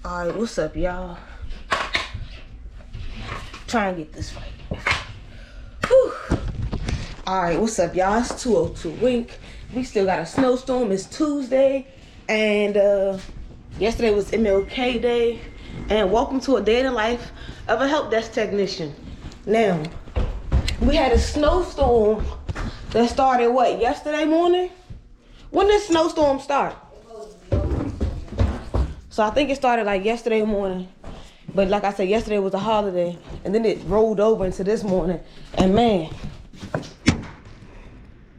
Alright, what's up, y'all? Try and get this right. Whew. Alright, what's up, y'all? It's 202 Wink. We still got a snowstorm. It's Tuesday. And yesterday was MLK Day. And welcome to a day in the life of a help desk technician. Now, we had a snowstorm that started, what, yesterday morning? When did snowstorm start? So I think it started like yesterday morning. But like I said, yesterday was a holiday. And then it rolled over into this morning. And man,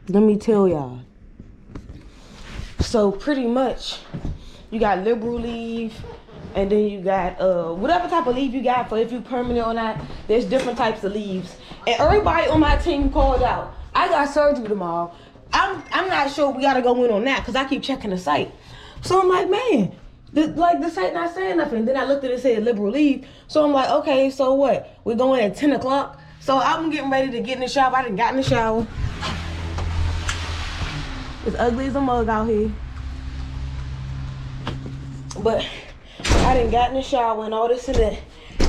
let me tell y'all. So pretty much, you got liberal leave. And then you got whatever type of leave you got for if you permanent or not. There's different types of leaves. And everybody on my team called out. I got surgery tomorrow. I'm not sure we gotta go in on that because I keep checking the site. So I'm like, man, the site not saying nothing. Then I looked at it and said liberal leave. So I'm like, okay, so what? We're going at 10 o'clock. So I'm getting ready to get in the shower. I done got in the shower. It's ugly as a mug out here. But I done got in the shower and all this and that.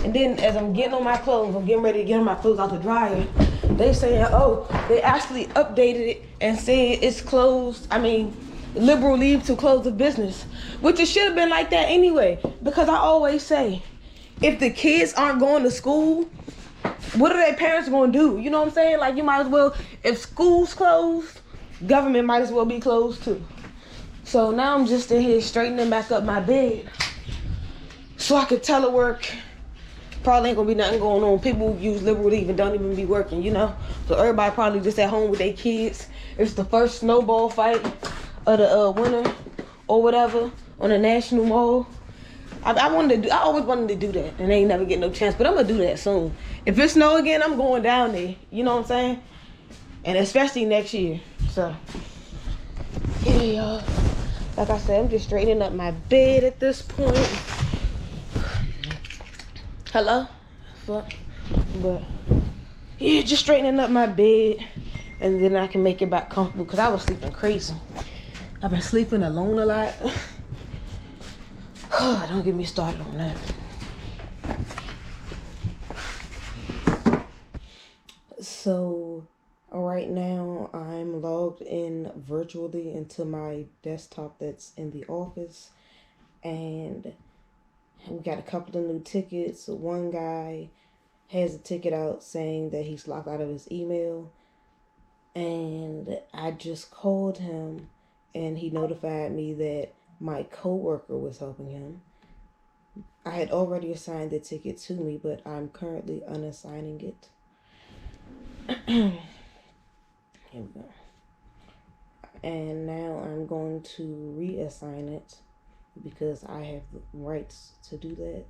And then as I'm getting on my clothes, I'm getting ready to get on my clothes out the dryer. They saying, oh, they actually updated it and said it's closed. I mean, liberal leave to close the business. Which it should have been like that anyway. Because I always say, if the kids aren't going to school, what are their parents going to do? You know what I'm saying? Like, you might as well, if school's closed, government might as well be closed too. So now I'm just in here straightening back up my bed so I could telework. Probably ain't gonna be nothing going on. People use liberal leave and don't even be working, you know? So everybody probably just at home with their kids. It's the first snowball fight of the winter or whatever on the National Mall. I always wanted to do that and I ain't never get no chance, but I'm gonna do that soon. If it snow again, I'm going down there, you know what I'm saying? And especially next year, so. Yeah, y'all. Like I said, I'm just straightening up my bed at this point. Hello? But yeah, just straightening up my bed and then I can make it back comfortable because I was sleeping crazy. I've been sleeping alone a lot. Don't get me started on that. So right now I'm logged in virtually into my desktop that's in the office, and we got a couple of new tickets. One guy has a ticket out saying that he's locked out of his email, and I just called him and he notified me that my coworker was helping him. I had already assigned the ticket to me, but I'm currently unassigning it. Here we go. And now I'm going to reassign it because I have the rights to do that.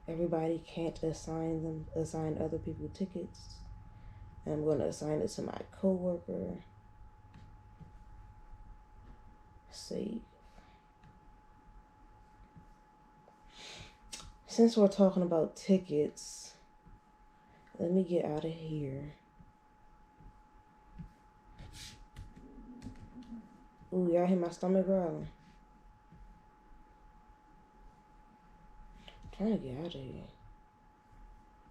Everybody can't assign other people tickets. I'm going to assign it to my coworker. Save. Since we're talking about tickets, let me get out of here. Ooh, y'all hear my stomach growling? I'm trying to get out of here.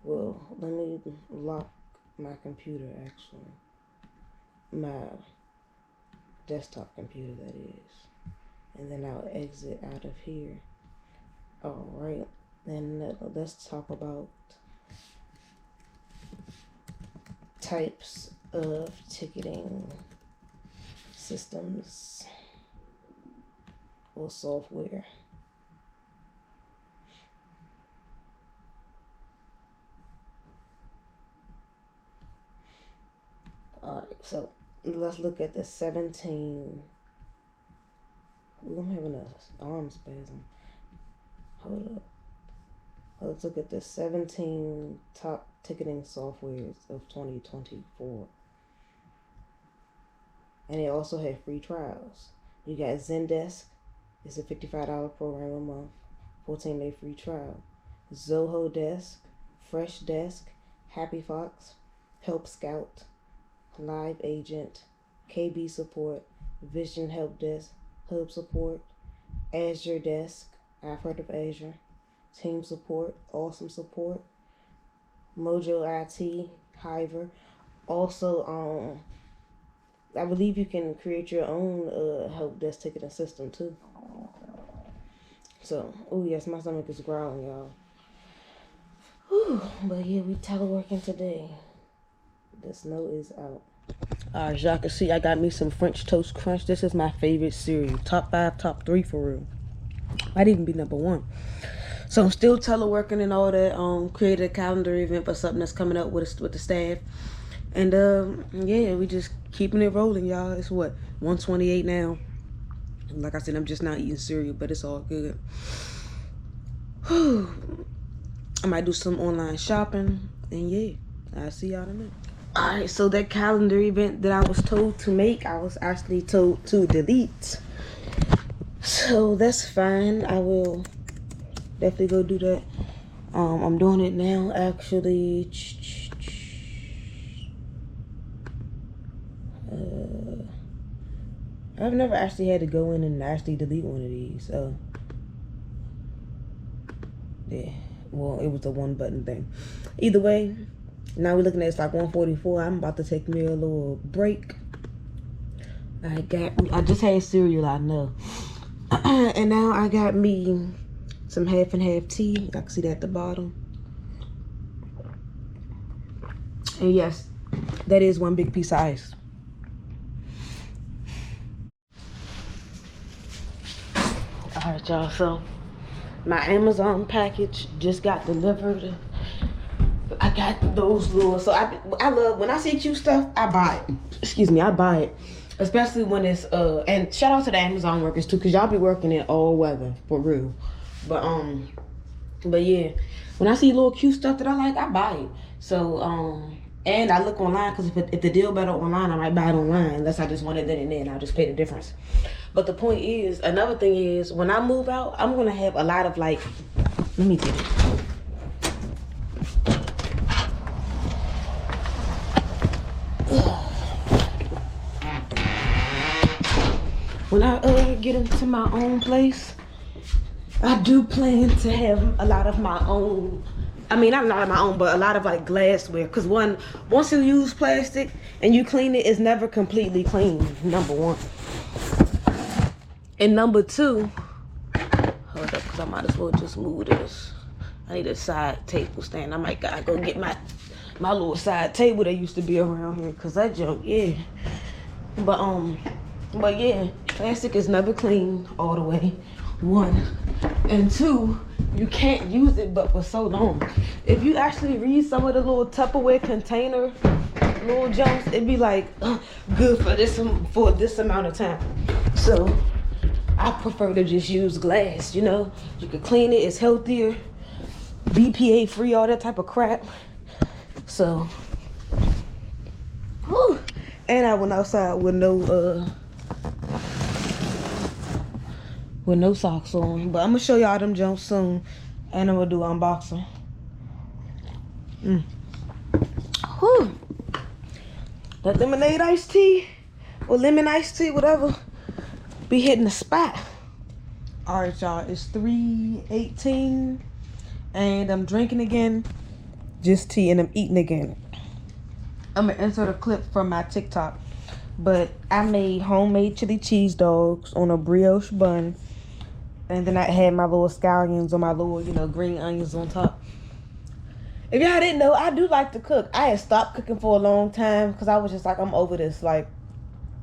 Well, let me lock my computer, actually. My desktop computer, that is. And then I'll exit out of here. All right. Then let's talk about types of ticketing systems or software. All right, so let's look at the 17. Ooh, I'm having an arm spasm. Hold up. Let's look at the 17 top ticketing softwares of 2024. And they also have free trials. You got Zendesk. It's a $55 program a month. 14-day free trial. Zoho Desk, Fresh Desk, Happy Fox, Help Scout, Live Agent, KB Support, Vision Help Desk, Hub Support, Azure Desk, I've heard of Azure. Team support, awesome support. Mojo IT, Hiver. Also, I believe you can create your own help desk ticketing system too. So, oh yes, my stomach is growling, y'all. Whew, but yeah, we teleworking today. The snow is out. Alright, as y'all can see, I got me some French Toast Crunch. This is my favorite cereal. Top 5, top 3 for real. Might even be number 1. So I'm still teleworking and all that. Created a calendar event for something that's coming up with the staff. And yeah, we just keeping it rolling, y'all. It's what, 1:28 now. Like I said, I'm just not eating cereal, but it's all good. Whew. I might do some online shopping, and yeah, I'll see y'all in a minute. Alright, so that calendar event that I was told to make, I was actually told to delete. So that's fine. I will definitely go do that. I'm doing it now, actually. I've never actually had to go in and actually delete one of these. So yeah, well, it was a 1 button thing. Either way, now we're looking at it's like 1:44. I'm about to take me a little break. I just had cereal, I know. And now I got me some half and half tea. I can see that at the bottom. And yes, that is 1 big piece of ice. Alright, y'all, so my Amazon package just got delivered. I got those little, so I love, when I see cute stuff, I buy it. Excuse me, I buy it. Especially when it's, and shout out to the Amazon workers too, because y'all be working in all weather, for real. But yeah, when I see little cute stuff that I like, I buy it. So, and I look online, because if the deal better online, I might buy it online, unless I just want it then and then, I'll just pay the difference. But the point is, another thing is, when I move out, I'm going to have a lot of like, let me get it. When I get into my own place, I do plan to have a lot of my own. I mean, not a lot of my own, but a lot of like glassware. Because once you use plastic and you clean it, it's never completely clean, number 1. And number 2, hold up, because I might as well just move this. I need a side table stand. I might gotta go get my little side table that used to be around here, because that junk, yeah. But yeah, plastic is never clean all the way, 1. And 2, you can't use it but for so long. If you actually read some of the little Tupperware container little jumps, it'd be like good for this amount of time. So I prefer to just use glass, you know. You can clean it, it's healthier, BPA free, all that type of crap. So whew. And I went outside with no socks on. But I'm gonna show y'all them jumps soon, and I'm gonna do unboxing. Whew. That lemonade iced tea or lemon iced tea, whatever, be hitting the spot. All right, y'all, it's 3:18 and I'm drinking again, just tea, and I'm eating again. I'm gonna insert a clip from my TikTok, but I made homemade chili cheese dogs on a brioche bun. And then I had my little scallions on my little, green onions on top. If y'all didn't know, I do like to cook. I had stopped cooking for a long time because I was just like, I'm over this. Like,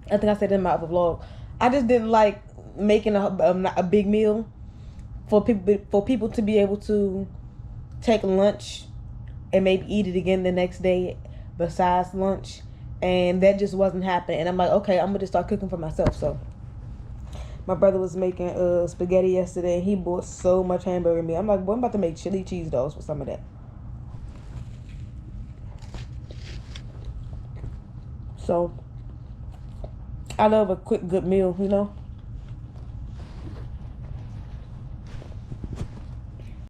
I think I said in my other vlog, I just didn't like making a big meal for people to be able to take lunch and maybe eat it again the next day besides lunch. And that just wasn't happening. And I'm like, okay, I'm going to just start cooking for myself. So my brother was making spaghetti yesterday. He bought so much hamburger meat. I'm like, well, I'm about to make chili cheese dogs with some of that. So I love a quick, good meal,